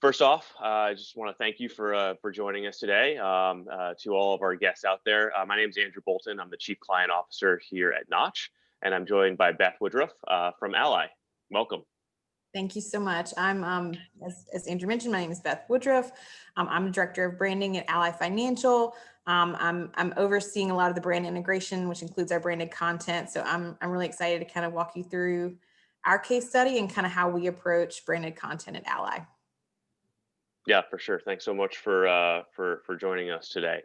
First off, I just want to thank you for joining us today. To all of our guests out there, my name is Andrew Bolton. I'm the Chief Client Officer here at Knotch, and I'm joined by Beth Woodruff from Ally. Welcome. Thank you so much. As Andrew mentioned, my name is Beth Woodruff. I'm the Director of Branding at Ally Financial. I'm overseeing a lot of the brand integration, which includes our branded content. So I'm really excited to kind of walk you through our case study and kind of how we approach branded content at Ally. Yeah, for sure. Thanks so much for joining us today.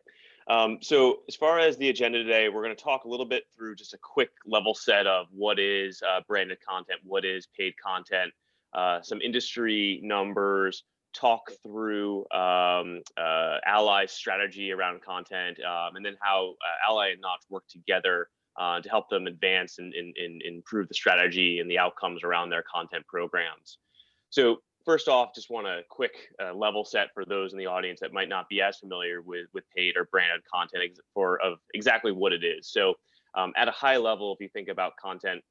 So as far as the agenda today, we're going to talk a little bit through just a quick level set of what is branded content, what is paid content, some industry numbers, talk through Ally's strategy around content, and then how Ally and Knotch work together to help them advance and improve the strategy and the outcomes around their content programs. So first off, just want a quick level set for those in the audience that might not be as familiar with paid or branded content of exactly what it is. So at a high level, if you think about content,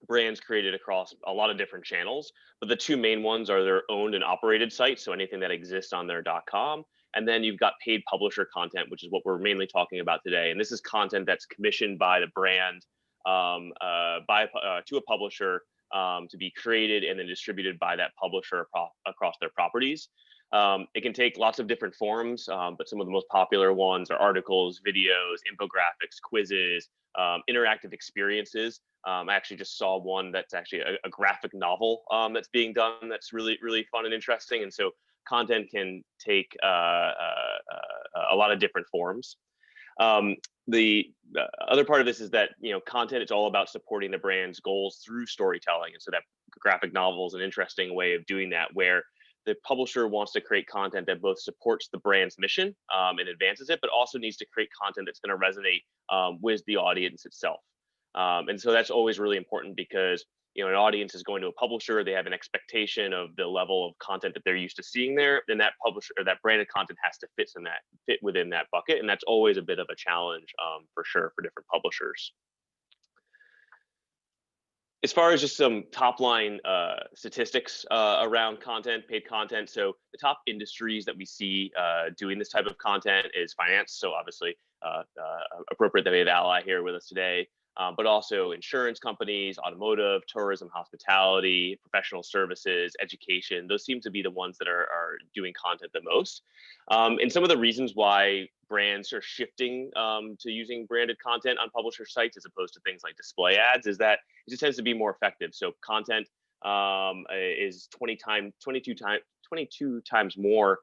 brands created across a lot of different channels, but the two main ones are their owned and operated sites, so anything that exists on their .com, and then you've got paid publisher content, which is what we're mainly talking about today. And this is content that's commissioned by the brand to a publisher to be created and then distributed by that publisher across their properties. It can take lots of different forms, but some of the most popular ones are articles, videos, infographics, quizzes, interactive experiences. I actually just saw one that's actually a graphic novel that's being done that's really, really fun and interesting. And so content can take a lot of different forms. The other part of this is that, content is all about supporting the brand's goals through storytelling. And so that graphic novel is an interesting way of doing that, where the publisher wants to create content that both supports the brand's mission and advances it, but also needs to create content that's going to resonate with the audience itself. And so that's always really important because an audience is going to a publisher, they have an expectation of the level of content that they're used to seeing there, then that publisher or that branded content has to fit within that bucket, and that's always a bit of a challenge for sure for different publishers. As far as just some top line statistics around content, paid content, so the top industries that we see doing this type of content is finance, so obviously appropriate that we have Ally here with us today. But also insurance companies, automotive, tourism, hospitality, professional services, education. Those seem to be the ones that are doing content the most. And some of the reasons why brands are shifting to using branded content on publisher sites as opposed to things like display ads is that it just tends to be more effective. So content is 22 times more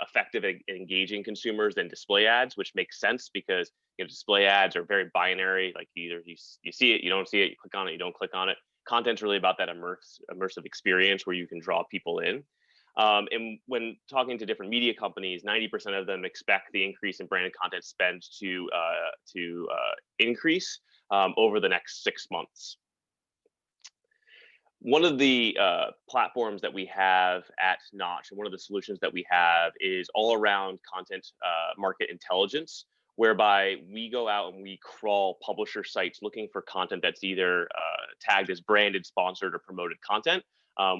effective at engaging consumers than display ads, which makes sense because display ads are very binary. Like either you see it, you don't see it, you click on it, you don't click on it. Content's really about that immersive experience where you can draw people in. And when talking to different media companies, 90% of them expect the increase in branded content spend to increase over the next 6 months. One of the platforms that we have at Knotch, and one of the solutions that we have is all around content market intelligence, whereby we go out and we crawl publisher sites looking for content that's either tagged as branded, sponsored, or promoted content.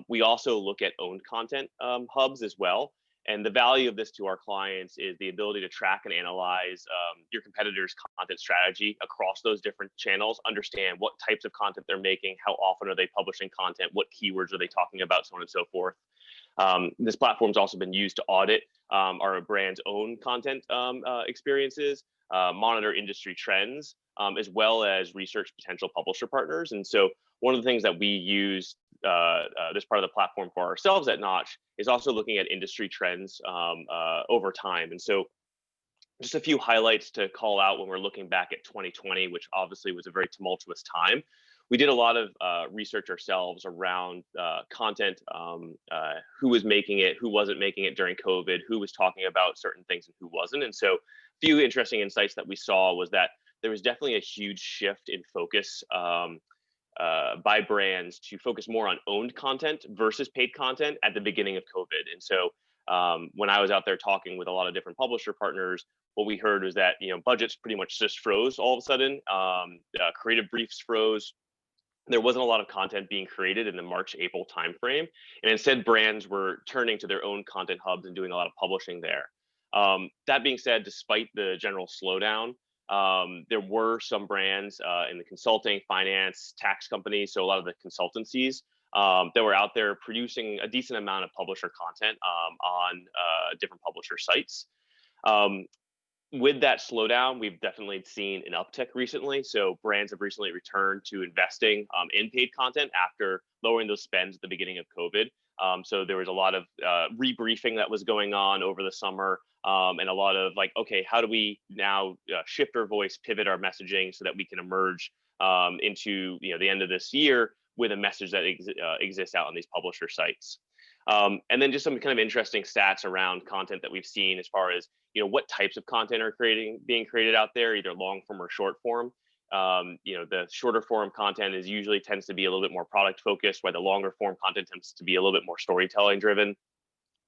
We also look at owned content hubs as well. And the value of this to our clients is the ability to track and analyze your competitors' content strategy across those different channels, understand what types of content they're making, how often are they publishing content, what keywords are they talking about, so on and so forth. This platform's also been used to audit our brand's own content experiences, monitor industry trends, as well as research potential publisher partners. And so one of the things that we use this part of the platform for ourselves at Knotch is also looking at industry trends over time. And so just a few highlights to call out when we're looking back at 2020, which obviously was a very tumultuous time. We did a lot of research ourselves around content, who was making it, who wasn't making it during COVID, who was talking about certain things and who wasn't. And so a few interesting insights that we saw was that there was definitely a huge shift in focus by brands to focus more on owned content versus paid content at the beginning of COVID. And so when I was out there talking with a lot of different publisher partners, what we heard was that budgets pretty much just froze all of a sudden. Creative briefs froze. there wasn't a lot of content being created in the March, April timeframe. And instead, brands were turning to their own content hubs and doing a lot of publishing there. That being said, despite the general slowdown, there were some brands in the consulting, finance, tax companies, so a lot of the consultancies that were out there producing a decent amount of publisher content on different publisher sites. Um, with that slowdown, we've definitely seen an uptick recently. So brands have recently returned to investing in paid content after lowering those spends at the beginning of COVID. So there was a lot of rebriefing that was going on over the summer, and a lot of like, okay, how do we now shift our voice, pivot our messaging so that we can emerge into the end of this year with a message that exists out on these publisher sites. And then just some kind of interesting stats around content that we've seen as far as what types of content are being created out there, either long form or short form. The shorter form content tends to be a little bit more product focused, while the longer form content tends to be a little bit more storytelling driven.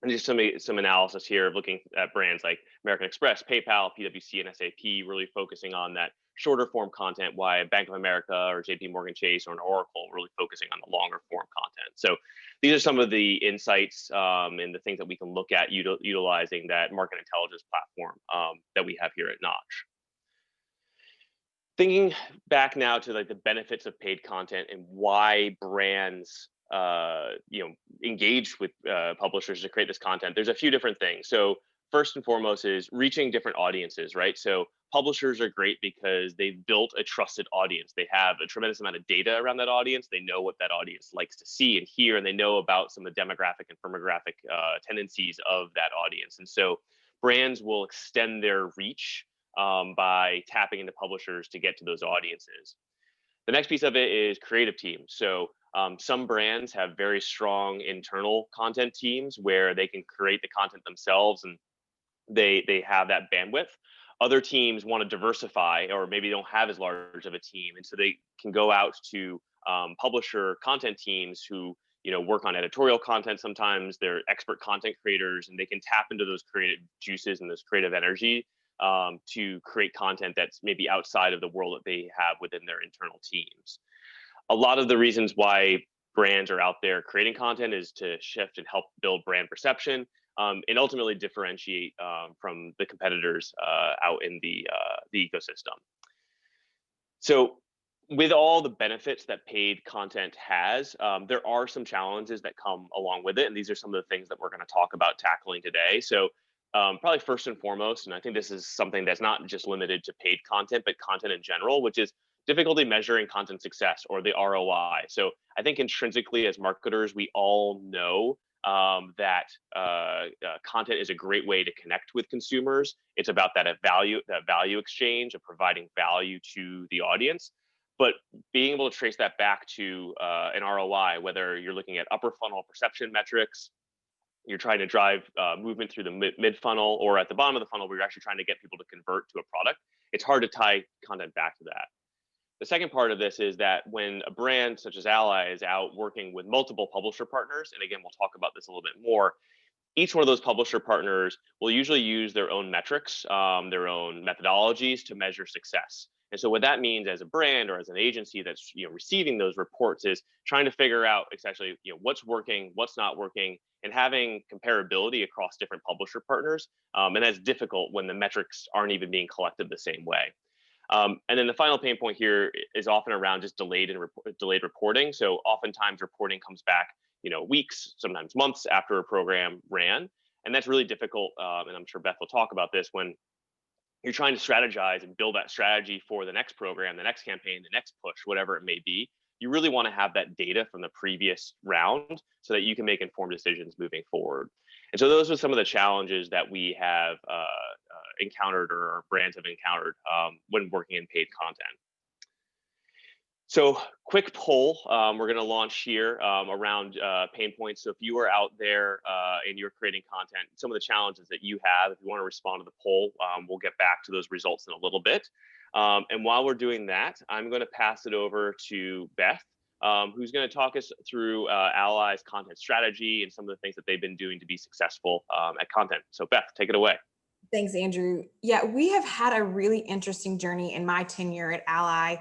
And just some analysis here of looking at brands like American Express, PayPal, PwC, and SAP, really focusing on that shorter form content, while Bank of America or JP Morgan Chase or an Oracle really focusing on the longer form content. So these are some of the insights and the things that we can look at utilizing that market intelligence platform that we have here at Knotch. Thinking back now to like the benefits of paid content and why brands engage with publishers to create this content, there's a few different things. So first and foremost is reaching different audiences, right? So publishers are great because they've built a trusted audience. They have a tremendous amount of data around that audience. They know what that audience likes to see and hear, and they know about some of the demographic and firmographic tendencies of that audience. And so brands will extend their reach by tapping into publishers to get to those audiences. The next piece of it is creative teams. So some brands have very strong internal content teams where they can create the content themselves and they have that bandwidth. Other teams want to diversify, or maybe don't have as large of a team, and so they can go out to publisher content teams who work on editorial content. Sometimes they're expert content creators, and they can tap into those creative juices and this creative energy to create content that's maybe outside of the world that they have within their internal teams. A lot of the reasons why brands are out there creating content is to shift and help build brand perception, and ultimately differentiate from the competitors out in the ecosystem. So with all the benefits that paid content has, there are some challenges that come along with it. And these are some of the things that we're going to talk about tackling today. So probably first and foremost, and I think this is something that's not just limited to paid content, but content in general, which is difficulty measuring content success, or the ROI. So I think intrinsically as marketers, we all know that content is a great way to connect with consumers. It's about that value exchange of providing value to the audience. But being able to trace that back to an ROI, whether you're looking at upper funnel perception metrics, you're trying to drive movement through the mid funnel, or at the bottom of the funnel where you're actually trying to get people to convert to a product, it's hard to tie content back to that. The second part of this is that when a brand such as Ally is out working with multiple publisher partners, and again, we'll talk about this a little bit more, each one of those publisher partners will usually use their own metrics, their own methodologies to measure success. And so what that means as a brand or as an agency that's receiving those reports is trying to figure out essentially what's working, what's not working, and having comparability across different publisher partners. And that's difficult when the metrics aren't even being collected the same way. And then the final pain point here is often around just delayed reporting. So oftentimes reporting comes back, weeks, sometimes months after a program ran, and that's really difficult. And I'm sure Beth will talk about this when you're trying to strategize and build that strategy for the next program, the next campaign, the next push, whatever it may be. You really want to have that data from the previous round so that you can make informed decisions moving forward. And so those are some of the challenges that we have encountered, or our brands have encountered when working in paid content. So quick poll we're going to launch here around pain points. So if you are out there and you're creating content, some of the challenges that you have, if you want to respond to the poll, we'll get back to those results in a little bit. And while we're doing that, I'm going to pass it over to Beth, who's going to talk us through Ally's content strategy and some of the things that they've been doing to be successful at content. So Beth, take it away. Thanks, Andrew. Yeah, we have had a really interesting journey in my tenure at Ally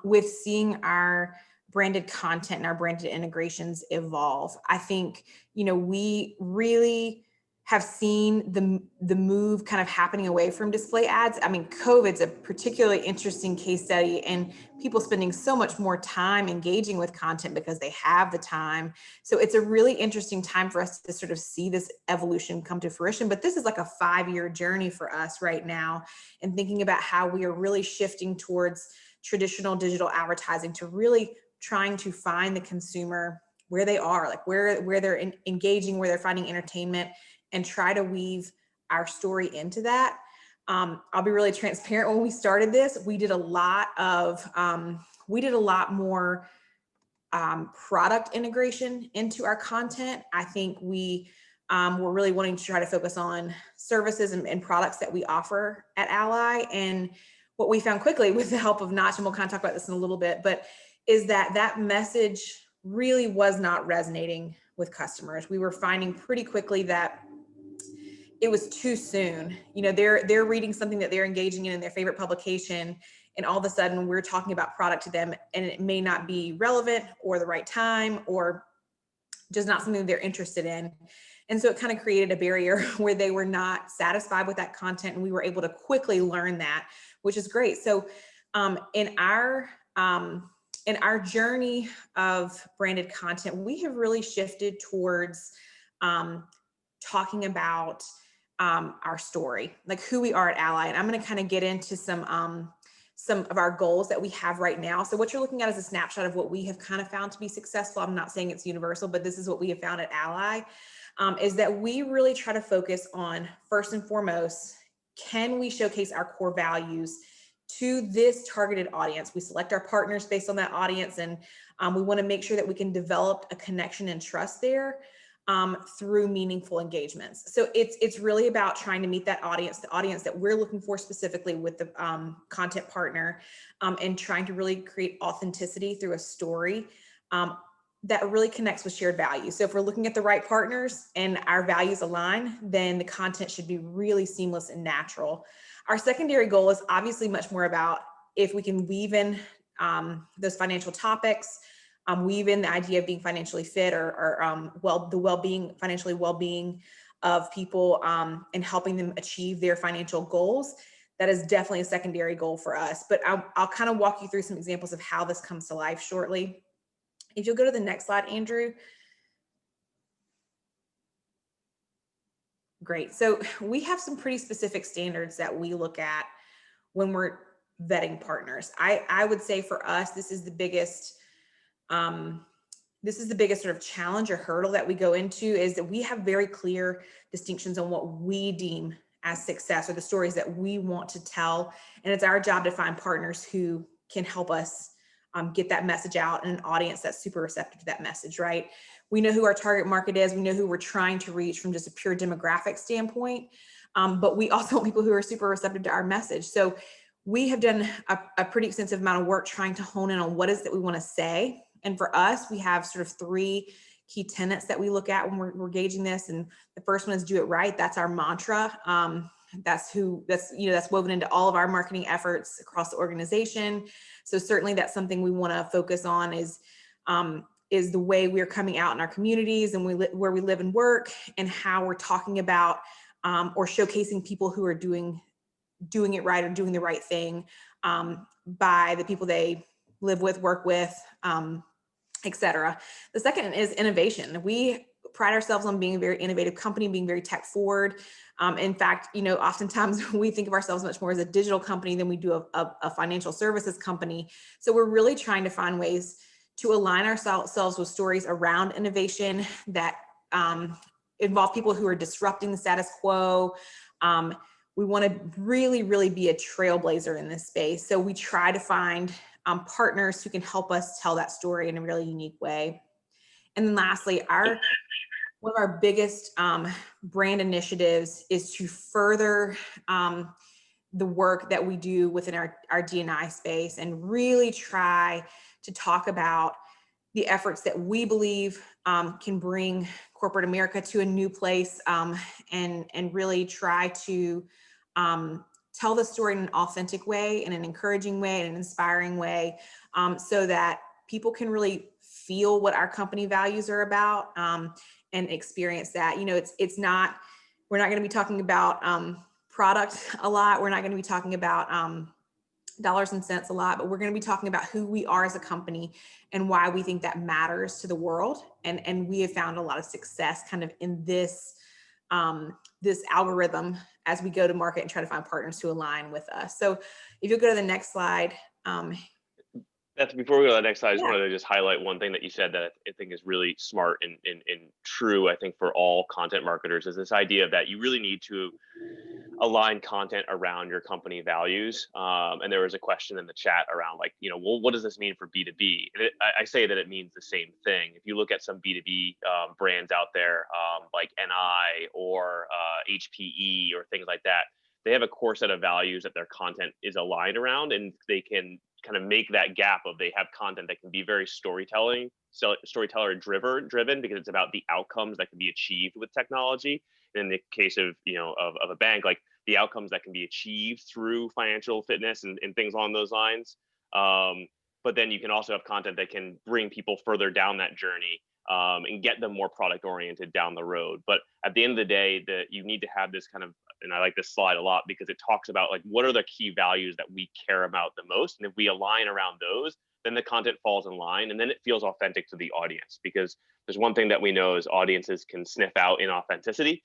with seeing our branded content and our branded integrations evolve. I think, we really have seen the move kind of happening away from display ads. I mean, COVID's a particularly interesting case study, and people spending so much more time engaging with content because they have the time. So it's a really interesting time for us to sort of see this evolution come to fruition. But this is like a 5-year journey for us right now, and thinking about how we are really shifting towards traditional digital advertising to really trying to find the consumer where they are, like where they're engaging, where they're finding entertainment, and try to weave our story into that. I'll be really transparent. When we started this, we did a lot more product integration into our content. I think we were really wanting to try to focus on services and products that we offer at Ally. And what we found quickly with the help of Knotch, and we'll kind of talk about this in a little bit, but is that message really was not resonating with customers. We were finding pretty quickly that it was too soon. They're reading something that they're engaging in their favorite publication, and all of a sudden we're talking about product to them, and it may not be relevant or the right time or just not something they're interested in. And so it kind of created a barrier where they were not satisfied with that content, and we were able to quickly learn that, which is great. So in our journey of branded content, we have really shifted towards talking about our story, like who we are at Ally. And I'm going to kind of get into some of our goals that we have right now. So what you're looking at is a snapshot of what we have kind of found to be successful. I'm not saying it's universal, but this is what we have found at Ally, is that we really try to focus on, first and foremost, can we showcase our core values to this targeted audience? We select our partners based on that audience, and we want to make sure that we can develop a connection and trust there through meaningful engagements. So it's really about trying to meet that audience, the audience that we're looking for specifically with the content partner, and trying to really create authenticity through a story that really connects with shared values. So if we're looking at the right partners and our values align, then the content should be really seamless and natural. Our secondary goal is obviously much more about if we can weave in those financial topics, weave in the idea of being financially fit or financially well-being of people, and helping them achieve their financial goals. That is definitely a secondary goal for us. But I'll kind of walk you through some examples of how this comes to life shortly. If you'll go to the next slide, Andrew. Great. So we have some pretty specific standards that we look at when we're vetting partners. I would say for us, this is the biggest sort of challenge or hurdle that we go into, is that we have very clear distinctions on what we deem as success, or the stories that we want to tell. And it's our job to find partners who can help us get that message out in an audience that's super receptive to that message, right? We know who our target market is. We know who we're trying to reach from just a pure demographic standpoint. But we also want people who are super receptive to our message. So we have done a pretty extensive amount of work trying to hone in on what is that we want to say. And for us, we have sort of 3 key tenets that we look at when we're gauging this. And the first one is do it right. That's our mantra. That's woven into all of our marketing efforts across the organization. So certainly that's something we want to focus on, is the way we're coming out in our communities and where we live and work, and how we're talking about or showcasing people who are doing it right or doing the right thing by the people they live with, work with, etc. The second is innovation. We pride ourselves on being a very innovative company, being very tech forward. In fact, oftentimes we think of ourselves much more as a digital company than we do a financial services company. So we're really trying to find ways to align ourselves with stories around innovation that involve people who are disrupting the status quo. We want to really, really be a trailblazer in this space. So we try to find partners who can help us tell that story in a really unique way. And then lastly, one of our biggest brand initiatives is to further the work that we do within our D&I space, and really try to talk about the efforts that we believe can bring corporate America to a new place, and really try to tell the story in an authentic way, in an encouraging way, in an inspiring way, so that people can really feel what our company values are about, and experience that. It's not, we're not going to be talking about product a lot. We're not going to be talking about dollars and cents a lot, but we're going to be talking about who we are as a company and why we think that matters to the world. And we have found a lot of success kind of in this this algorithm as we go to market and try to find partners to align with us. So if you go to the next slide. Beth, before we go to the next slide, I just Yeah. wanted to just highlight one thing that you said that I think is really smart and true, I think, for all content marketers, is this idea that you really need to align content around your company values. And there was a question in the chat around, like, well, what does this mean for B2B? And I say that it means the same thing. If you look at some B2B brands out there, like NI or HPE or things like that, they have a core set of values that their content is aligned around, and they can kind of make that gap of, they have content that can be very storyteller driven, because it's about the outcomes that can be achieved with technology. And in the case of of a bank, like the outcomes that can be achieved through financial fitness and things along those lines. But then you can also have content that can bring people further down that journey, and get them more product oriented down the road. But at the end of the day, that you need to have this kind of, and I like this slide a lot because it talks about, like, what are the key values that we care about the most, and if we align around those, then the content falls in line, and then it feels authentic to the audience. Because there's one thing that we know is audiences can sniff out inauthenticity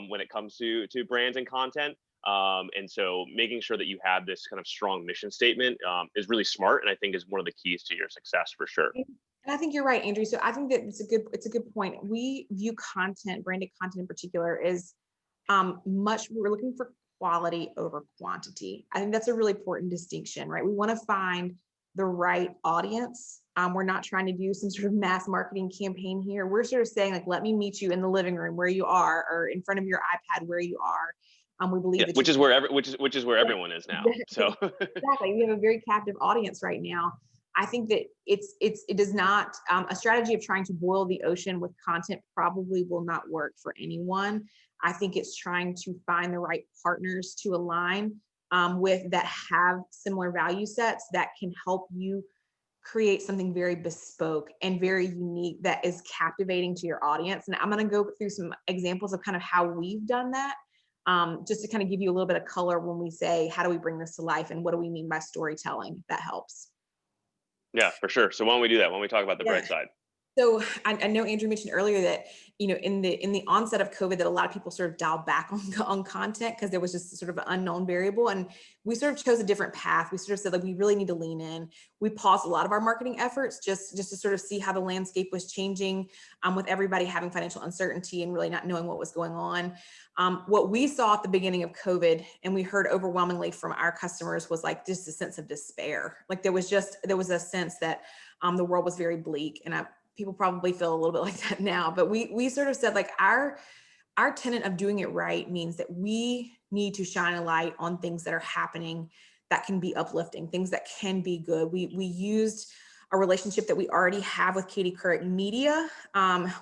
when it comes to brands and content. And so making sure that you have this kind of strong mission statement is really smart, and I think is one of the keys to your success for sure. And I think you're right, Andrew. So I think that it's a good point. We view content, branded content in particular, is we're looking for quality over quantity. I think that's a really important distinction, right? We want to find the right audience. We're not trying to do some sort of mass marketing campaign here. We're sort of saying, like, let me meet you in the living room where you are, or in front of your iPad where you are. We believe that which is where everyone is now. So exactly, we have a very captive audience right now. I think that it does not, a strategy of trying to boil the ocean with content probably will not work for anyone. I think it's trying to find the right partners to align with, that have similar value sets, that can help you create something very bespoke and very unique that is captivating to your audience. And I'm going to go through some examples of kind of how we've done that, just to kind of give you a little bit of color when we say, how do we bring this to life, and what do we mean by storytelling, if that helps. Yeah, for sure. So why don't we do that? Why don't we talk about the bright side? So I know Andrew mentioned earlier that, in the onset of COVID, that a lot of people sort of dialed back on content because there was just sort of an unknown variable. And we sort of chose a different path. We sort of said, like, we really need to lean in. We paused a lot of our marketing efforts just to sort of see how the landscape was changing, with everybody having financial uncertainty and really not knowing what was going on. What we saw at the beginning of COVID, and we heard overwhelmingly from our customers, was like just a sense of despair. Like there was a sense that the world was very bleak, and people probably feel a little bit like that now, but we sort of said, like, our tenet of doing it right means that we need to shine a light on things that are happening that can be uplifting, things that can be good. We used a relationship that we already have with Katie Couric Media,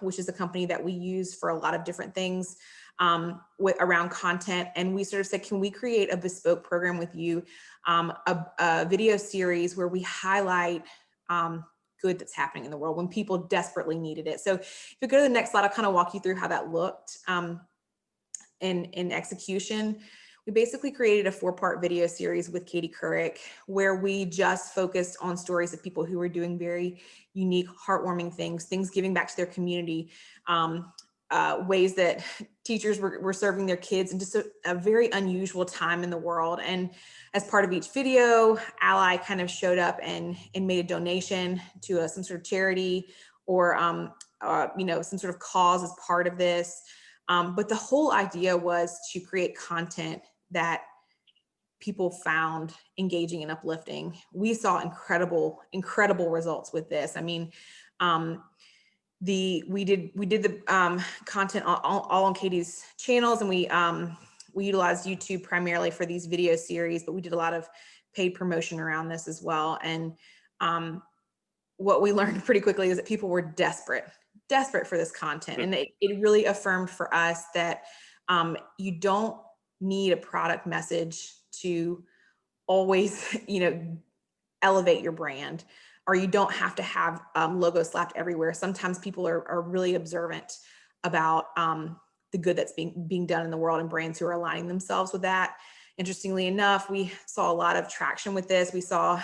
which is a company that we use for a lot of different things around content. And we sort of said, can we create a bespoke program with you, a video series where we highlight good that's happening in the world when people desperately needed it. So if you go to the next slide, I'll kind of walk you through how that looked in execution. We basically created a 4-part video series with Katie Couric, where we just focused on stories of people who were doing very unique, heartwarming things giving back to their community, ways that teachers were serving their kids, and just a very unusual time in the world. And as part of each video, Ally kind of showed up and made a donation to some sort of charity or some sort of cause as part of this. But the whole idea was to create content that people found engaging and uplifting. We saw incredible results with this. I mean, we did the content all on Katie's channels, and we utilized YouTube primarily for these video series, but we did a lot of paid promotion around this as well. And what we learned pretty quickly is that people were desperate for this content. And it really affirmed for us that you don't need a product message to always, elevate your brand. or you don't have to have logos slapped everywhere. Sometimes people are really observant about the good that's being done in the world, and brands who are aligning themselves with that. Interestingly enough, we saw a lot of traction with this. We saw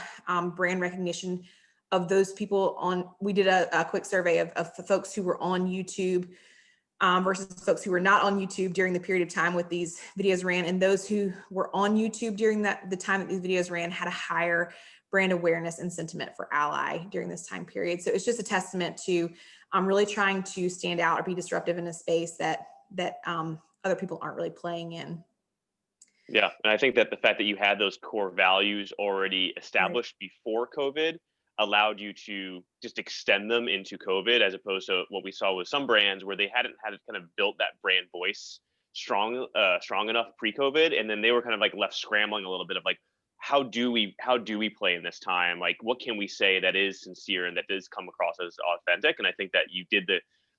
brand recognition of those people on, we did a quick survey of the folks who were on YouTube versus folks who were not on YouTube during the period of time with these videos ran. And those who were on YouTube during the time that these videos ran had a higher brand awareness and sentiment for Ally during this time period. So it's just a testament to really trying to stand out or be disruptive in a space that other people aren't really playing in. Yeah, and I think that the fact that you had those core values already established before COVID allowed you to just extend them into COVID, as opposed to what we saw with some brands where they hadn't had kind of built that brand voice strong enough pre-COVID, and then they were kind of like left scrambling a little bit of like, how do we play in this time? Like, what can we say that is sincere and that does come across as authentic? And I think that you did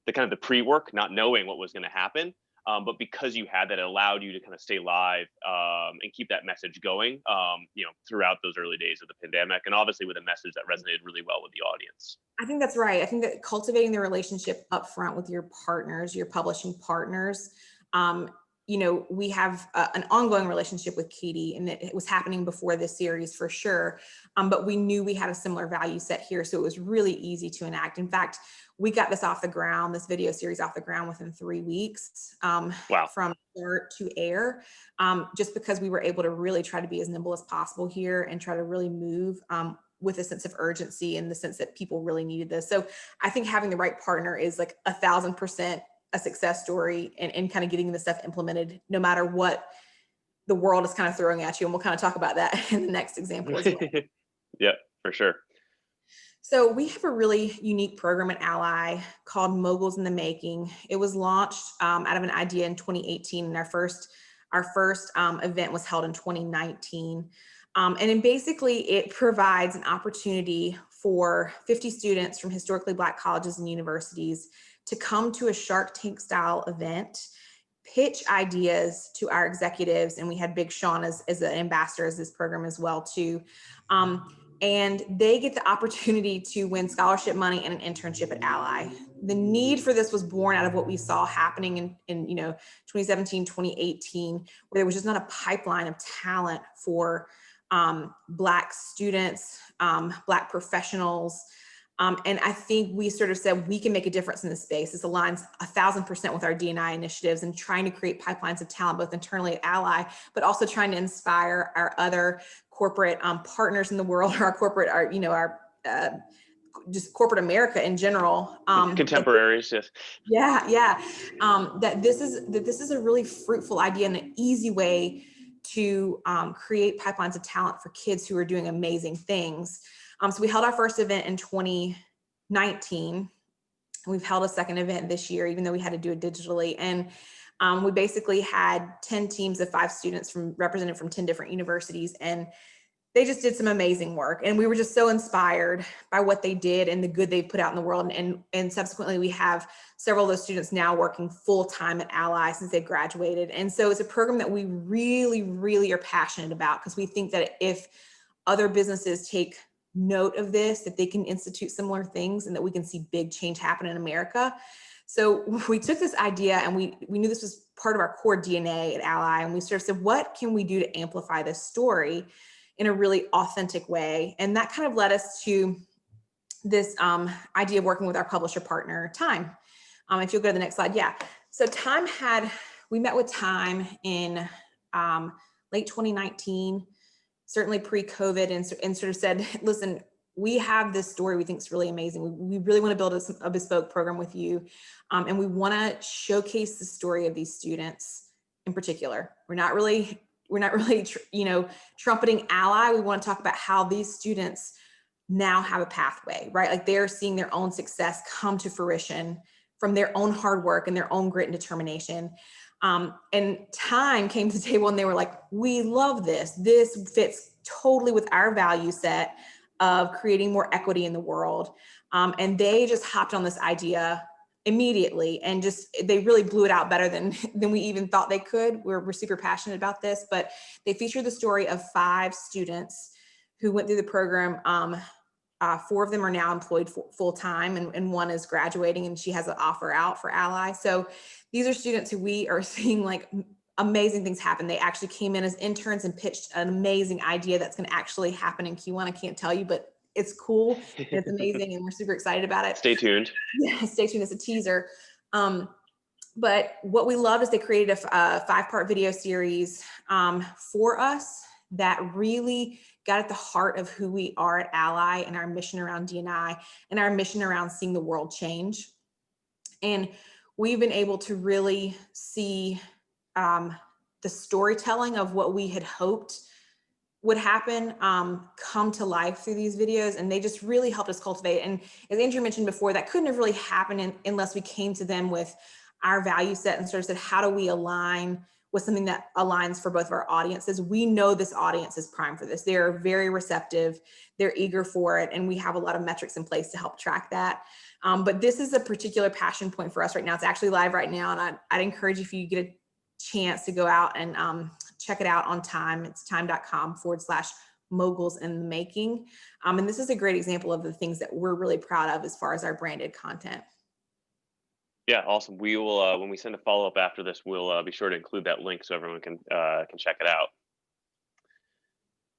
the kind of the pre-work, not knowing what was going to happen. But because you had that, it allowed you to kind of stay live and keep that message going, throughout those early days of the pandemic, and obviously with a message that resonated really well with the audience. I think that's right. I think that cultivating the relationship up front with your partners, your publishing partners, we have an ongoing relationship with Katie, and it was happening before this series for sure. But we knew we had a similar value set here, so it was really easy to enact. In fact, we got this video series off the ground within 3 weeks Wow. from start to air, just because we were able to really try to be as nimble as possible here and try to really move with a sense of urgency, in the sense that people really needed this. So I think having the right partner is like 1,000% a success story, and kind of getting this stuff implemented no matter what the world is kind of throwing at you. And we'll kind of talk about that in the next example as well. Yeah, for sure. So we have a really unique program at Ally called Moguls in the Making. It was launched out of an idea in 2018, and our first event was held in 2019. And then basically it provides an opportunity for 50 students from historically Black colleges and universities to come to a Shark Tank style event, pitch ideas to our executives. And we had Big Sean as an ambassador as this program as well too. And they get the opportunity to win scholarship money and an internship at Ally. The need for this was born out of what we saw happening in 2017, 2018, where there was just not a pipeline of talent for Black students, Black professionals. And I think we sort of said we can make a difference in this space. This aligns 1,000% with our D&I initiatives and trying to create pipelines of talent, both internally at Ally, but also trying to inspire our other corporate partners in the world, just corporate America in general. Contemporaries, yes. Yeah. That this is a really fruitful idea and an easy way to create pipelines of talent for kids who are doing amazing things. So we held our first event in 2019. We've held a second event this year, even though we had to do it digitally. And we basically had 10 teams of 5 students represented from 10 different universities. And they just did some amazing work. And we were just so inspired by what they did and the good they've put out in the world. And subsequently, we have several of those students now working full-time at Ally since they've graduated. And so it's a program that we really, really are passionate about, because we think that if other businesses take note of this, that they can institute similar things and that we can see big change happen in America. So we took this idea, and we knew this was part of our core DNA at Ally. And we sort of said, what can we do to amplify this story in a really authentic way? And that kind of led us to this idea of working with our publisher partner, Time. If you'll go to the next slide. Yeah. So we met with Time in late 2019, certainly pre-COVID, and sort of said, listen, we have this story we think is really amazing. We really want to build a bespoke program with you. And we want to showcase the story of these students in particular. We're not really trumpeting Ally. We want to talk about how these students now have a pathway, right? Like they're seeing their own success come to fruition from their own hard work and their own grit and determination. And Time came to the table and they were like, we love this. This fits totally with our value set of creating more equity in the world. And they just hopped on this idea immediately, and they really blew it out better than we even thought they could. We're super passionate about this, but they featured the story of 5 students who went through the program 4 of them are now employed full time, and one is graduating, and she has an offer out for Ally. So these are students who we are seeing like amazing things happen. They actually came in as interns and pitched an amazing idea that's going to actually happen in Q1. I can't tell you, but it's cool. It's amazing, and we're super excited about it. Stay tuned. Yeah, stay tuned. It's a teaser. But what we love is they created a 5-part video series for us that really got at the heart of who we are at Ally and our mission around D&I and our mission around seeing the world change. And we've been able to really see the storytelling of what we had hoped would happen come to life through these videos, and they just really helped us cultivate. And as Andrew mentioned before, that couldn't have really happened unless we came to them with our value set and sort of said, how do we align with something that aligns for both of our audiences? We know this audience is primed for this. They're very receptive, they're eager for it, and we have a lot of metrics in place to help track that. But this is a particular passion point for us right now. It's actually live right now, and I'd encourage you, if you get a chance, to go out and check it out on Time. It's time.com/moguls in the making. And this is a great example of the things that we're really proud of as far as our branded content. Yeah, awesome. We will, when we send a follow-up after this, we'll be sure to include that link so everyone can check it out.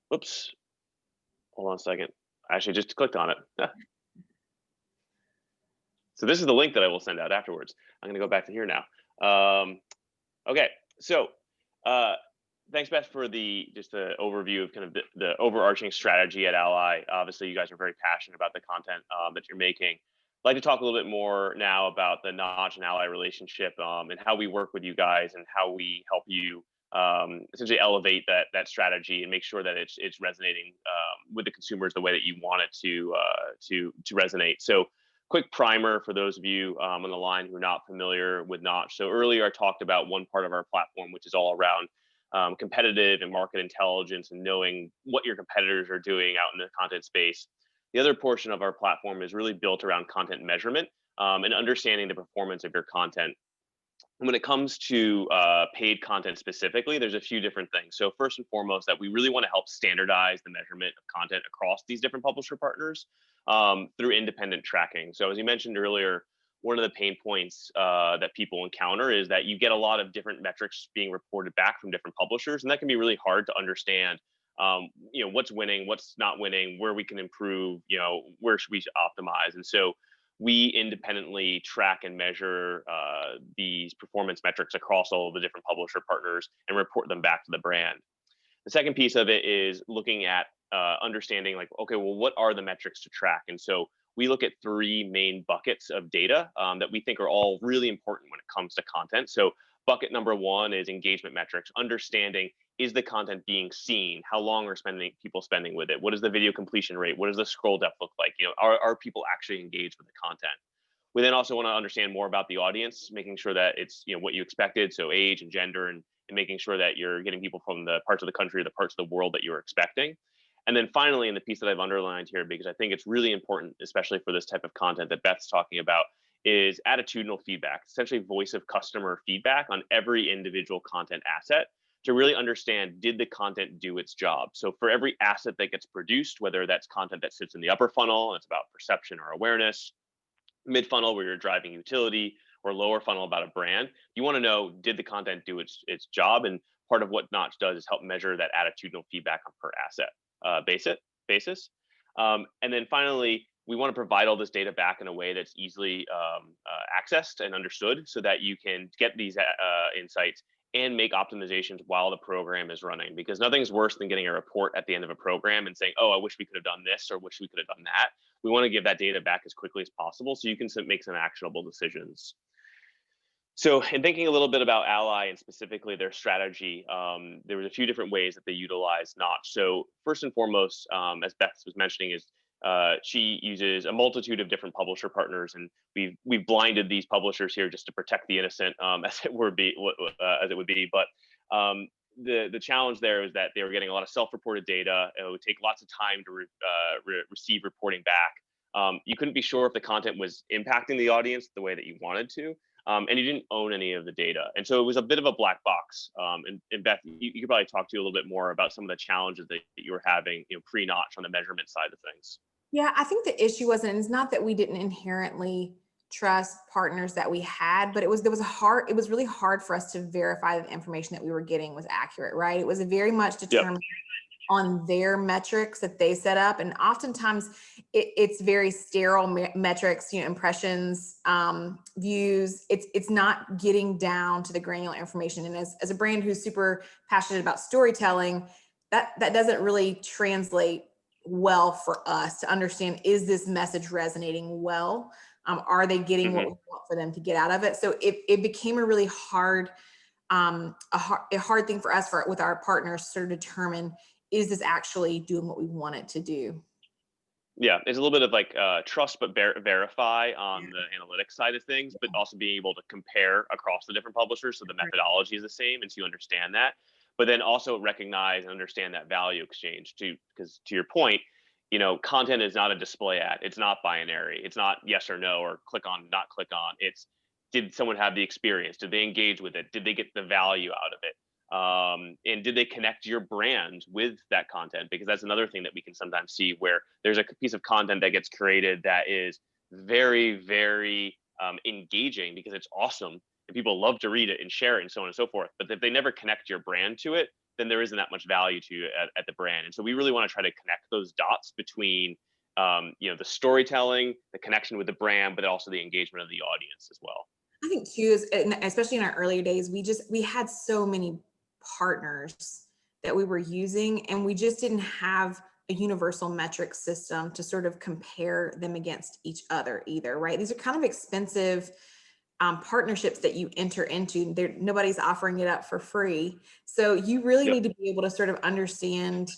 Whoops. Hold on a second. I actually just clicked on it. So this is the link that I will send out afterwards. I'm going to go back to here now. Okay, so thanks, Beth, for just the overview of kind of the overarching strategy at Ally. Obviously, you guys are very passionate about the content that you're making. I'd like to talk a little bit more now about the Knotch and Ally relationship and how we work with you guys and how we help you essentially elevate that strategy and make sure that it's resonating with the consumers the way that you want it to resonate. So, quick primer for those of you on the line who are not familiar with Knotch. So earlier I talked about one part of our platform, which is all around competitive and market intelligence and knowing what your competitors are doing out in the content space. The other portion of our platform is really built around content measurement and understanding the performance of your content. And when it comes to paid content specifically, there's a few different things. So first and foremost, that we really want to help standardize the measurement of content across these different publisher partners through independent tracking. So as you mentioned earlier, one of the pain points that people encounter is that you get a lot of different metrics being reported back from different publishers, and that can be really hard to understand. What's winning, what's not winning, where we can improve, where should we optimize. And so we independently track and measure these performance metrics across all of the different publisher partners and report them back to the brand. The second piece of it is looking at understanding, like, okay, well, what are the metrics to track? And so we look at 3 main buckets of data that we think are all really important when it comes to content. So bucket number 1 is engagement metrics, understanding, is the content being seen? How long are people spending with it? What is the video completion rate? What does the scroll depth look like? Are people actually engaged with the content? We then also want to understand more about the audience, making sure that it's what you expected, so age and gender, and making sure that you're getting people from the parts of the country or the parts of the world that you were expecting. And then finally, in the piece that I've underlined here, because I think it's really important, especially for this type of content that Beth's talking about, is attitudinal feedback, essentially voice of customer feedback on every individual content asset to really understand, did the content do its job? So for every asset that gets produced, whether that's content that sits in the upper funnel, and it's about perception or awareness, mid funnel where you're driving utility, or lower funnel about a brand, you want to know, did the content do its job? And part of what Knotch does is help measure that attitudinal feedback on per asset basis. And then finally, we want to provide all this data back in a way that's easily accessed and understood so that you can get these insights and make optimizations while the program is running, because nothing's worse than getting a report at the end of a program and saying, oh, I wish we could have done this or wish we could have done that. We want to give that data back as quickly as possible so you can make some actionable decisions. So in thinking a little bit about Ally and specifically their strategy, there was a few different ways that they utilize Knotch. So first and foremost, as Beth was mentioning, is she uses a multitude of different publisher partners, and we've blinded these publishers here just to protect the innocent, as it would be. But the challenge there is that they were getting a lot of self-reported data. It would take lots of time to receive reporting back. You couldn't be sure if the content was impacting the audience the way that you wanted to. And you didn't own any of the data. And so it was a bit of a black box. And Beth, you could probably talk to you a little bit more about some of the challenges that you were having, pre-Knotch on the measurement side of things. Yeah, I think the issue wasn't, and it's not that we didn't inherently trust partners that we had, but it was really hard for us to verify that the information that we were getting was accurate, right? It was very much Yep. determined on their metrics that they set up. And oftentimes it's very sterile metrics, impressions, views. It's not getting down to the granular information. And as a brand who's super passionate about storytelling, that doesn't really translate well for us to understand, is this message resonating well? Are they getting what Hmm. we want for them to get out of it? So it became a really hard, a hard thing for us, with our partners to sort of determine, is this actually doing what we want it to do? Yeah, it's a little bit of like trust but verify Yeah. on the analytics side of things, but also being able to compare across the different publishers so the Right. methodology is the same and so you understand that. But then also recognize and understand that value exchange too, because to your point, content is not a display ad. It's not binary. It's not yes or no or click on, not click on. It's, did someone have the experience? Did they engage with it? Did they get the value out of it? And did they connect your brand with that content? Because that's another thing that we can sometimes see where there's a piece of content that gets created that is very, very engaging because it's awesome and people love to read it and share it and so on and so forth. But if they never connect your brand to it, then there isn't that much value to you at the brand. And so we really want to try to connect those dots between the storytelling, the connection with the brand, but also the engagement of the audience as well. I think too is, and especially in our earlier days, we had so many partners that we were using, and we just didn't have a universal metric system to sort of compare them against each other either, right? These are kind of expensive partnerships that you enter into. Nobody's offering it up for free, so you really Yep. need to be able to sort of understand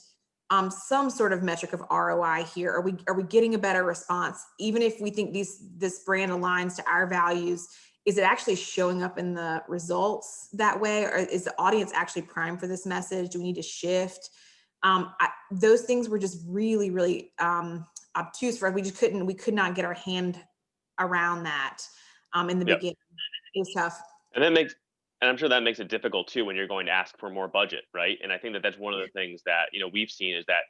some sort of metric of ROI here. Are we getting a better response? Even if we think this brand aligns to our values, is it actually showing up in the results that way? Or is the audience actually primed for this message? Do we need to shift? Those things were just really, really obtuse for us. We could not get our hand around that in the Yep. beginning. It was tough. And and I'm sure that makes it difficult too when you're going to ask for more budget, right? And I think that that's one of the things that we've seen is that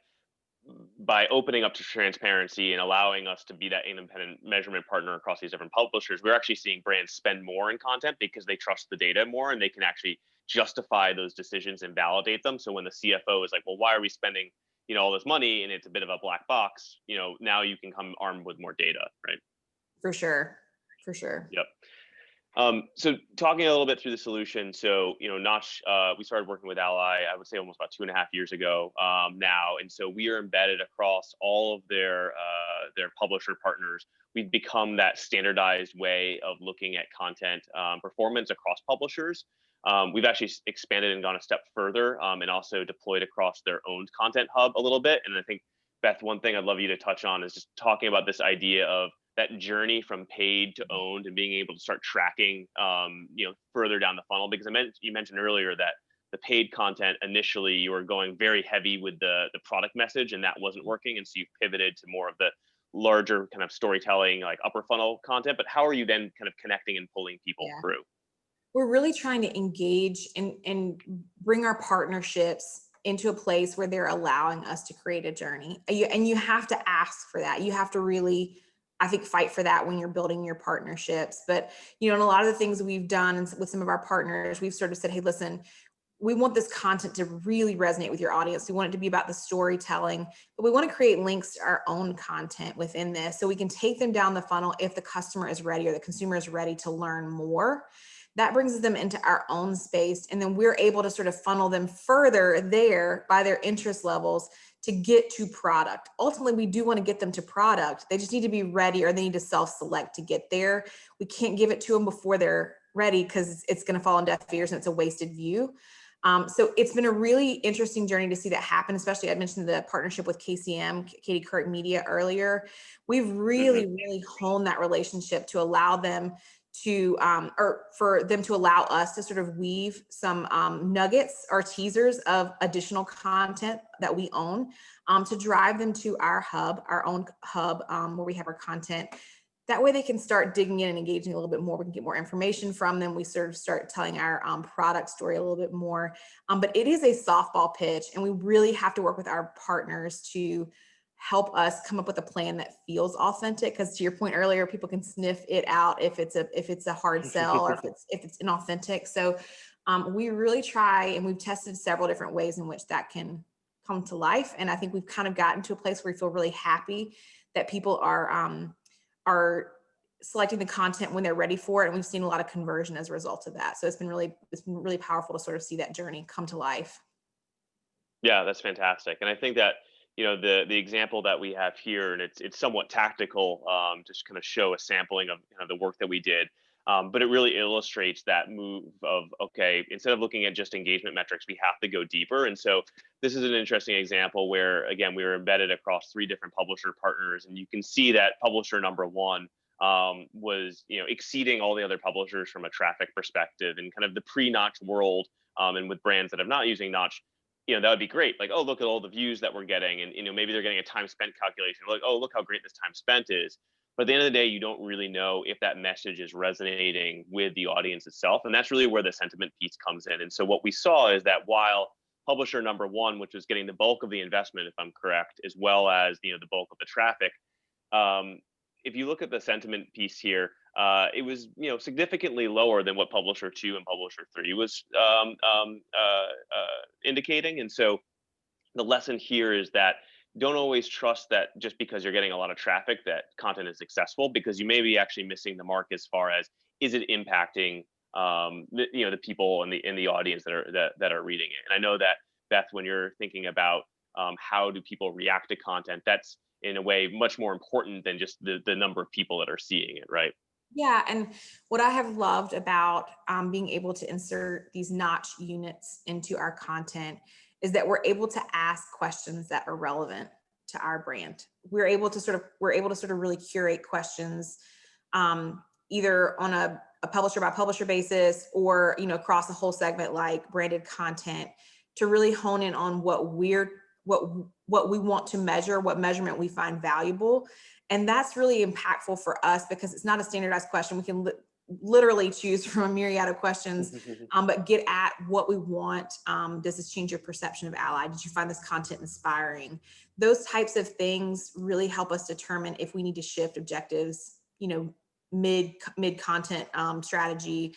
by opening up to transparency and allowing us to be that independent measurement partner across these different publishers, we're actually seeing brands spend more in content because they trust the data more and they can actually justify those decisions and validate them. So when the CFO is like, well, why are we spending, all this money and it's a bit of a black box, now you can come armed with more data, right? For sure. For sure. Yep. So talking a little bit through the solution. So, Knotch, we started working with Ally, I would say almost about 2.5 years ago now. And so we are embedded across all of their publisher partners. We've become that standardized way of looking at content performance across publishers. We've actually expanded and gone a step further and also deployed across their own content hub a little bit. And I think, Beth, one thing I'd love you to touch on is just talking about this idea of that journey from paid to owned and being able to start tracking, further down the funnel. Because you mentioned earlier that the paid content initially you were going very heavy with the product message and that wasn't working, and so you've pivoted to more of the larger kind of storytelling, like upper funnel content. But how are you then kind of connecting and pulling people Yeah. through? We're really trying to engage and bring our partnerships into a place where they're allowing us to create a journey. And you have to ask for that. You have to really, I think, fight for that when you're building your partnerships. But, and a lot of the things we've done with some of our partners, we've sort of said, hey, listen, we want this content to really resonate with your audience. We want it to be about the storytelling, but we want to create links to our own content within this so we can take them down the funnel if the customer is ready or the consumer is ready to learn more. That brings them into our own space. And then we're able to sort of funnel them further there by their interest levels to get to product. Ultimately, we do want to get them to product. They just need to be ready or they need to self-select to get there. We can't give it to them before they're ready because it's going to fall on deaf ears and it's a wasted view. So it's been a really interesting journey to see that happen, especially I mentioned the partnership with KCM, Katie Couric Media earlier. We've Hmm. really honed that relationship to allow them to, or for them to allow us to sort of weave some nuggets or teasers of additional content that we own to drive them to our hub, our own hub where we have our content. That way they can start digging in and engaging a little bit more. We can get more information from them. We sort of start telling our product story a little bit more. But it is a softball pitch and we really have to work with our partners to help us come up with a plan that feels authentic. Because to your point earlier, people can sniff it out if it's a hard sell or if it's inauthentic. So we really try, and we've tested several different ways in which that can come to life. And I think we've kind of gotten to a place where we feel really happy that people are selecting the content when they're ready for it. And we've seen a lot of conversion as a result of that. So it's been really powerful to sort of see that journey come to life. Yeah, that's fantastic. And I think that, the example that we have here, and it's somewhat tactical, just kind of show a sampling of the work that we did. But it really illustrates that move of, okay, instead of looking at just engagement metrics, we have to go deeper. And so this is an interesting example where, again, we were embedded across 3 different publisher partners, and you can see that publisher number 1 was, exceeding all the other publishers from a traffic perspective, and kind of the pre-Knotch world. And with brands that are not using Knotch, that would be great. Like, oh, look at all the views that we're getting. And, maybe they're getting a time spent calculation. Like, oh, look how great this time spent is. But at the end of the day, you don't really know if that message is resonating with the audience itself. And that's really where the sentiment piece comes in. And so what we saw is that while publisher number 1, which was getting the bulk of the investment, if I'm correct, as well as, the bulk of the traffic, if you look at the sentiment piece here, it was significantly lower than what publisher 2 and publisher 3 was indicating. And so the lesson here is that don't always trust that just because you're getting a lot of traffic that content is successful, because you may be actually missing the mark as far as, is it impacting the people in the audience that are reading it. And I know that, Beth, when you're thinking about how do people react to content, that's in a way much more important than just the number of people that are seeing it, right? Yeah, and what I have loved about being able to insert these Knotch units into our content is that we're able to ask questions that are relevant to our brand. We're able to sort of really curate questions, either on a publisher by publisher basis, or across the whole segment like branded content, to really hone in on what we want to measure, what measurement we find valuable. And that's really impactful for us because it's not a standardized question. We can literally choose from a myriad of questions, but get at what we want. Does this change your perception of Ally? Did you find this content inspiring? Those types of things really help us determine if we need to shift objectives, mid content strategy,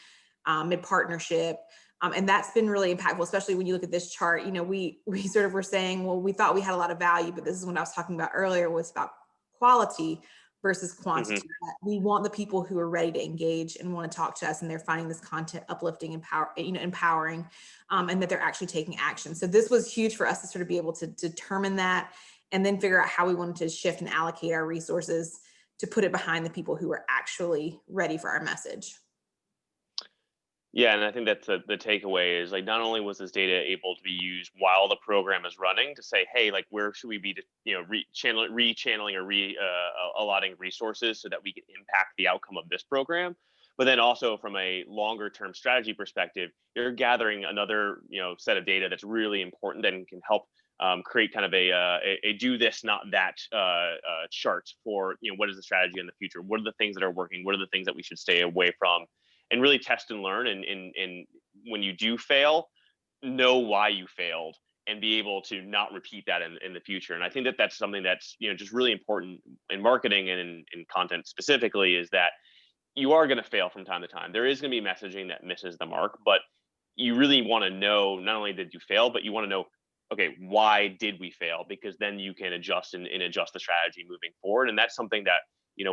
mid partnership. And that's been really impactful, especially when you look at this chart. We sort of were saying, well, we thought we had a lot of value, but this is what I was talking about earlier, was about quality versus quantity. We want the people who are ready to engage and want to talk to us, and they're finding this content uplifting, empowering, and that they're actually taking action. So this was huge for us to sort of be able to determine that, and then figure out how we wanted to shift and allocate our resources to put it behind the people who are actually ready for our message. Yeah, and I think that's the takeaway is, like, not only was this data able to be used while the program is running to say, hey, like, where should we be, rechanneling or allotting resources so that we can impact the outcome of this program, but then also from a longer term strategy perspective, you're gathering another set of data that's really important and can help create kind of a do this not that chart for what is the strategy in the future, what are the things that are working, what are the things that we should stay away from, and really test and learn. And when you do fail, know why you failed and be able to not repeat that in the future. And I think that that's something that's just really important in marketing and in content specifically, is that you are going to fail from time to time. There is going to be messaging that misses the mark, but you really want to know, not only did you fail, but you want to know, okay, why did we fail? Because then you can adjust and adjust the strategy moving forward. And that's something that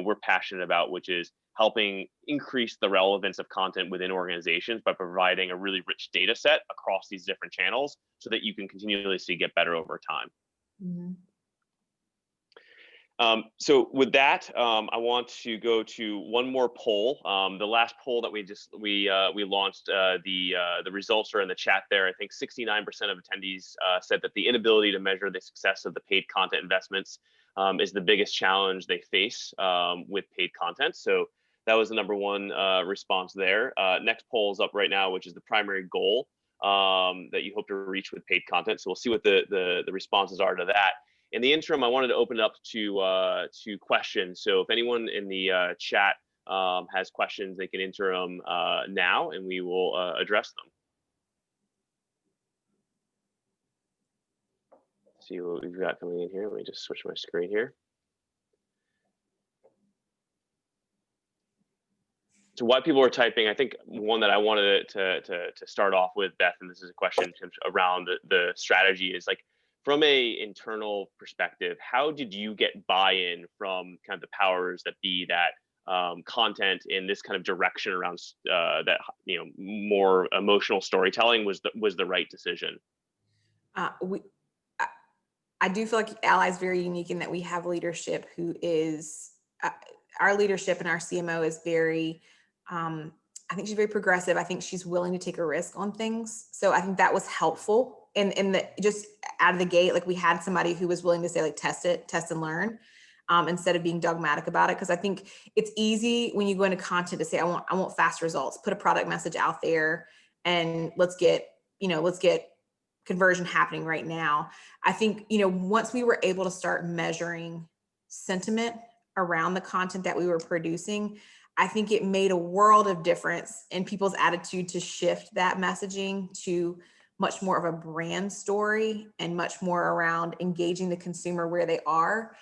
we're passionate about, which is helping increase the relevance of content within organizations by providing a really rich data set across these different channels so that you can continuously get better over time. So with that, I want to go to one more poll. The last poll that we launched, the results are in the chat there. I think 69% of attendees said that the inability to measure the success of the paid content investments is the biggest challenge they face with paid content. So that was the number one response there. Next poll is up right now, which is the primary goal that you hope to reach with paid content. So we'll see what the responses are to that. In the interim, I wanted to open it up to questions. So if anyone in the chat has questions, they can enter them now, and we will address them. see what we've got coming in here. Let me just switch my screen here. So while people are typing, I think one that I wanted to start off with, Beth, and this is a question around the strategy, is like, from a internal perspective, how did you get buy-in from kind of the powers that be that content in this kind of direction around that, you know, more emotional storytelling was the right decision? I do feel like Ally is very unique in that we have leadership who is, our leadership and our CMO is very, I think she's very progressive. I think she's willing to take a risk on things. So I think that was helpful. In the just out of the gate, like we had somebody who was willing to say, like, test and learn, instead of being dogmatic about it. Because I think it's easy when you go into content to say, I want fast results, put a product message out there, and let's get conversion happening right now. I think, once we were able to start measuring sentiment around the content that we were producing, I think it made a world of difference in people's attitude to shift that messaging to much more of a brand story and much more around engaging the consumer where they are.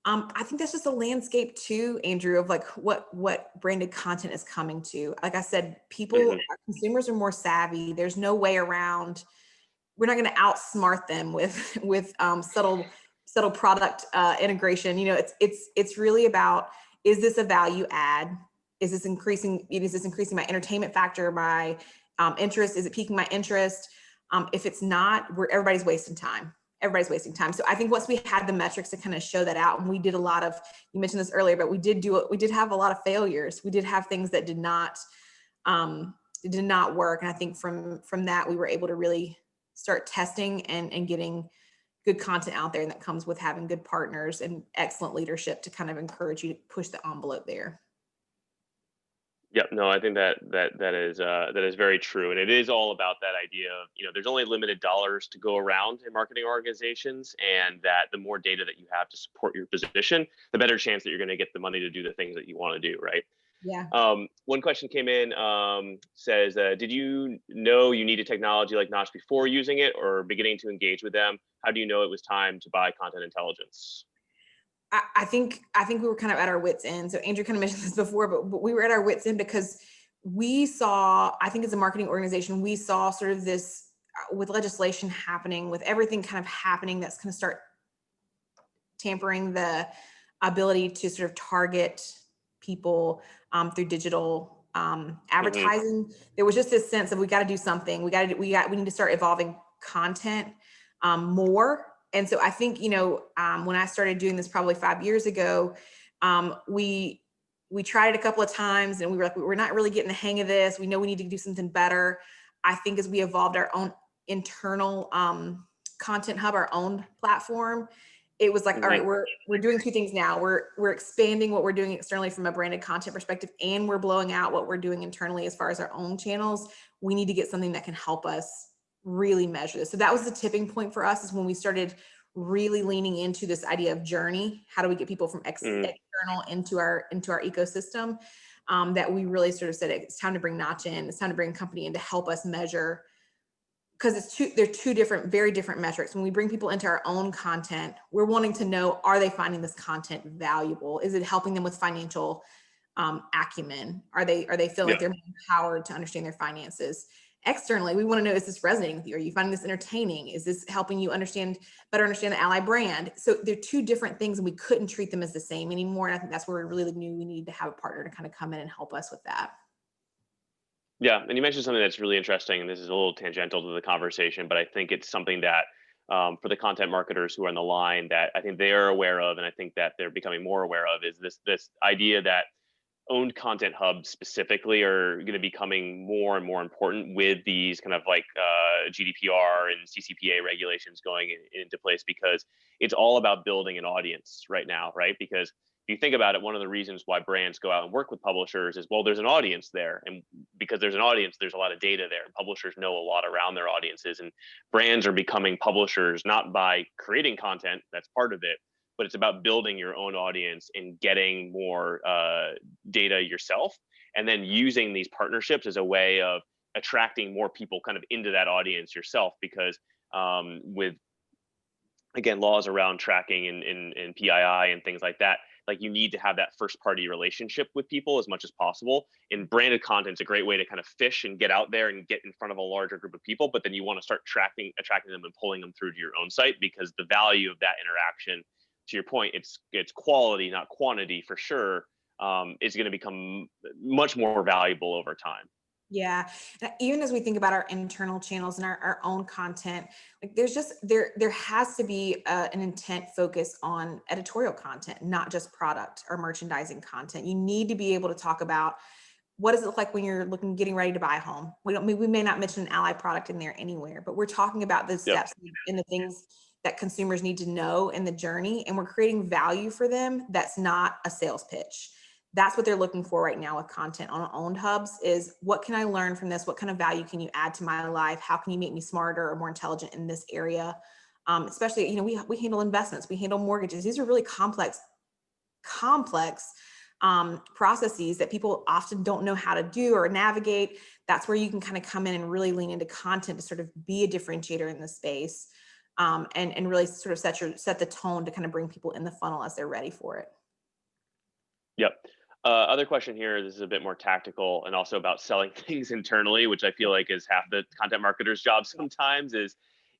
I think that's just a landscape too, Andrew, of like what branded content is coming to. Like I said, our consumers are more savvy. There's no way around. We're not going to outsmart them with subtle product integration. It's really about, is this a value add? Is this increasing my entertainment factor, my interest? Is it piquing my interest? If it's not, everybody's wasting time. So I think once we had the metrics to kind of show that out, and we did a lot of, you mentioned this earlier, but we did have a lot of failures. We did have things that did not work. And I think from that, we were able to really start testing and getting good content out there. And that comes with having good partners and excellent leadership to kind of encourage you to push the envelope there. Yep. No, I think that is very true, and it is all about that idea of, there's only limited dollars to go around in marketing organizations, and that the more data that you have to support your position, the better chance that you're going to get the money to do the things that you want to do, right? Yeah. One question came in, says, did you know you needed technology like Knotch before using it or beginning to engage with them? How do you know it was time to buy content intelligence? I think we were kind of at our wits' end. So Andrew kind of mentioned this before, but we were at our wits' end because we saw, I think as a marketing organization, we saw sort of this with legislation happening, with everything kind of happening, that's going to start tampering the ability to sort of target people through digital advertising. There was just this sense of, we got to do something. We need to start evolving content more. And so I think, when I started doing this probably 5 years ago, we tried it a couple of times and we were like, we're not really getting the hang of this. We know we need to do something better. I think as we evolved our own internal content hub, our own platform, it was like, all right, we're doing two things now. We're expanding what we're doing externally from a branded content perspective, and we're blowing out what we're doing internally as far as our own channels. We need to get something that can help us really measure this. So that was the tipping point for us, is when we started really leaning into this idea of journey. How do we get people from external into our ecosystem? That we really sort of said, it's time to bring Knotch in. It's time to bring a company in to help us measure, because they're two different, very different metrics. When we bring people into our own content, we're wanting to know, are they finding this content valuable? Is it helping them with financial acumen? Are they feeling like they're empowered to understand their finances? Externally, we want to know, is this resonating with you? Are you finding this entertaining? Is this helping you better understand the Ally brand? So they're two different things, and we couldn't treat them as the same anymore. And I think that's where we really knew we needed to have a partner to kind of come in and help us with that. Yeah, and you mentioned something that's really interesting, and this is a little tangential to the conversation, but I think it's something that for the content marketers who are on the line, that I think they are aware of, and I think that they're becoming more aware of, is this idea that owned content hubs specifically are going to be becoming more and more important with these kind of like GDPR and CCPA regulations going into place, because it's all about building an audience right now, right? Because if you think about it, one of the reasons why brands go out and work with publishers is, well, there's an audience there. And because there's an audience, there's a lot of data there. And publishers know a lot around their audiences. And brands are becoming publishers, not by creating content, that's part of it, but it's about building your own audience and getting more data yourself, and then using these partnerships as a way of attracting more people kind of into that audience yourself. Because with again, laws around tracking and PII and things like that. Like you need to have that first party relationship with people as much as possible. And branded content is a great way to kind of fish and get out there and get in front of a larger group of people. But then you want to start attracting them and pulling them through to your own site, because the value of that interaction, to your point, it's quality, not quantity for sure, is going to become much more valuable over time. Yeah. Even as we think about our internal channels and our own content, like there's just there has to be an intent focus on editorial content, not just product or merchandising content. You need to be able to talk about what does it look like when you're getting ready to buy a home. We may not mention an ally product in there anywhere, but we're talking about the Yep. steps and the things that consumers need to know in the journey, and we're creating value for them. That's not a sales pitch. That's what they're looking for right now with content on owned hubs is, what can I learn from this? What kind of value can you add to my life? How can you make me smarter or more intelligent in this area? Especially, we handle investments, we handle mortgages. These are really complex processes that people often don't know how to do or navigate. That's where you can kind of come in and really lean into content to sort of be a differentiator in the space, and really sort of set the tone to kind of bring people in the funnel as they're ready for it. Yep. Other question here. This is a bit more tactical and also about selling things internally, which I feel like is half the content marketer's job sometimes. Is,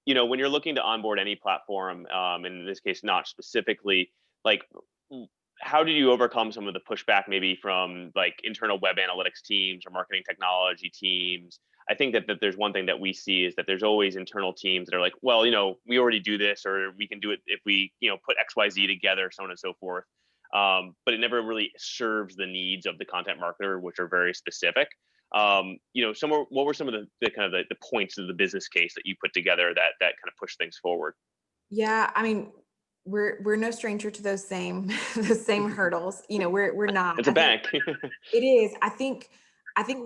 when you're looking to onboard any platform, in this case, Knotch specifically, like, how do you overcome some of the pushback maybe from like internal web analytics teams or marketing technology teams? I think that there's one thing that we see is that there's always internal teams that are like, well, we already do this, or we can do it if we, put XYZ together, so on and so forth. But it never really serves the needs of the content marketer, which are very specific. What were some of the kind of the points of the business case that you put together that kind of push things forward? Yeah, I mean, we're no stranger to those same the same hurdles. We're not. It's a bank. It is. I think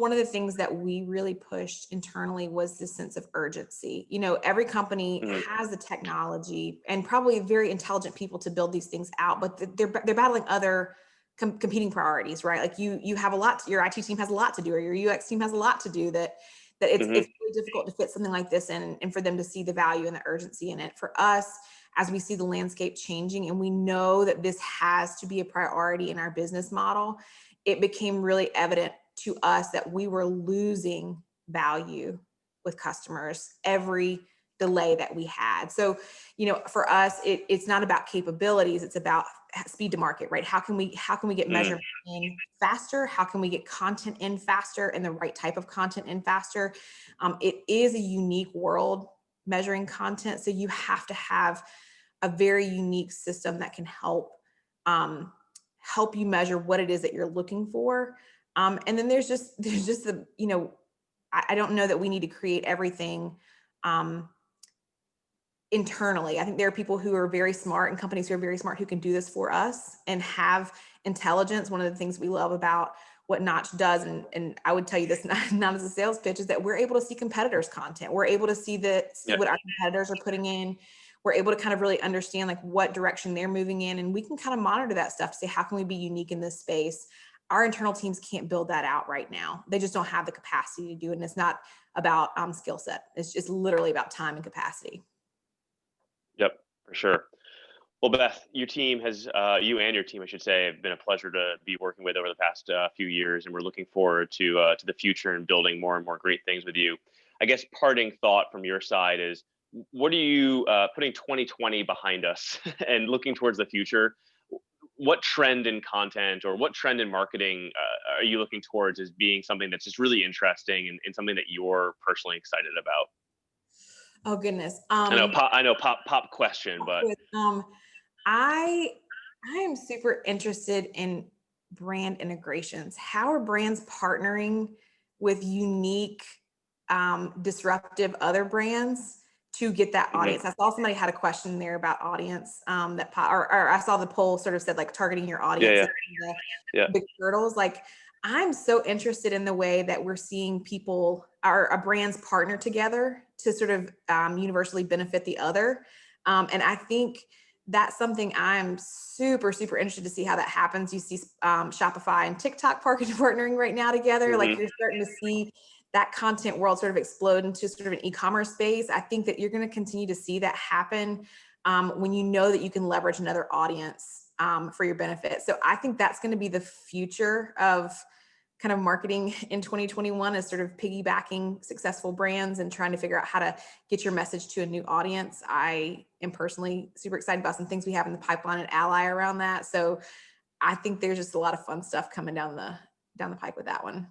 one of the things that we really pushed internally was this sense of urgency. Every company Mhm. has the technology and probably very intelligent people to build these things out, but they're battling other competing priorities, right? Like you have a lot. Your IT team has a lot to do, or your UX team has a lot to do. That it's Mhm. really difficult to fit something like this in, and for them to see the value and the urgency in it. For us, as we see the landscape changing, and we know that this has to be a priority in our business model, it became really evident to us that we were losing value with customers every delay that we had. So, for us, it's not about capabilities, it's about speed to market, right? How can we get Mm. measurement in faster? How can we get content in faster, and the right type of content in faster? It is a unique world measuring content. So you have to have a very unique system that can help you measure what it is that you're looking for. And then there's just the, I don't know that we need to create everything internally. I think there are people who are very smart and companies who are very smart who can do this for us and have intelligence. One of the things we love about what Knotch does, and I would tell you this not as a sales pitch, is that we're able to see competitors' content. We're able to see Yeah. what our competitors are putting in. We're able to kind of really understand like what direction they're moving in, and we can kind of monitor that stuff to say, how can we be unique in this space? Our internal teams can't build that out right now. They just don't have the capacity to do it. And it's not about skill set. It's just literally about time and capacity. Yep, for sure. Well, Beth, your team has, you and your team, I should say, have been a pleasure to be working with over the past few years, and we're looking forward to the future and building more and more great things with you. I guess parting thought from your side is, what are you putting 2020 behind us and looking towards the future? What trend in content or what trend in marketing are you looking towards as being something that's just really interesting and something that you're personally excited about? Oh goodness. I know, pop question, but Um, I I am super interested in brand integrations. How are brands partnering with unique, disruptive other brands to get that mhm, audience? I saw somebody had a question there about audience, or I saw the poll sort of said like targeting your yeah, audience, yeah, and the yeah. big turtles. Like, I'm so interested in the way that we're seeing people, our brands partner together to sort of universally benefit the other. And I think that's something I'm super, super interested to see how that happens. You see Shopify and TikTok partnering right now together. Like, Hmm. you're starting to see that content world sort of explode into sort of an e-commerce space. I think that you're going to continue to see that happen. when you know that you can leverage another audience for your benefit. So I think that's going to be the future of kind of marketing in 2021, is sort of piggybacking successful brands and trying to figure out how to get your message to a new audience. I am personally super excited about some things we have in the pipeline at Ally around that. So I think there's just a lot of fun stuff coming down the pipe with that one.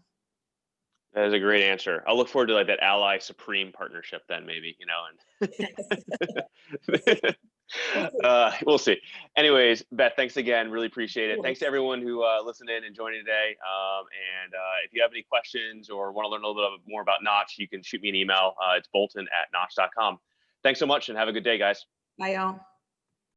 That is a great answer. I'll look forward to like that Ally Supreme partnership then, maybe, we'll see. Anyways, Beth, thanks again. Really appreciate it. Thanks to everyone who listened in and joined in today. And if you have any questions or want to learn a little bit more about Knotch, you can shoot me an email. It's bolton@knotch.com. Thanks so much and have a good day, guys. Bye, y'all.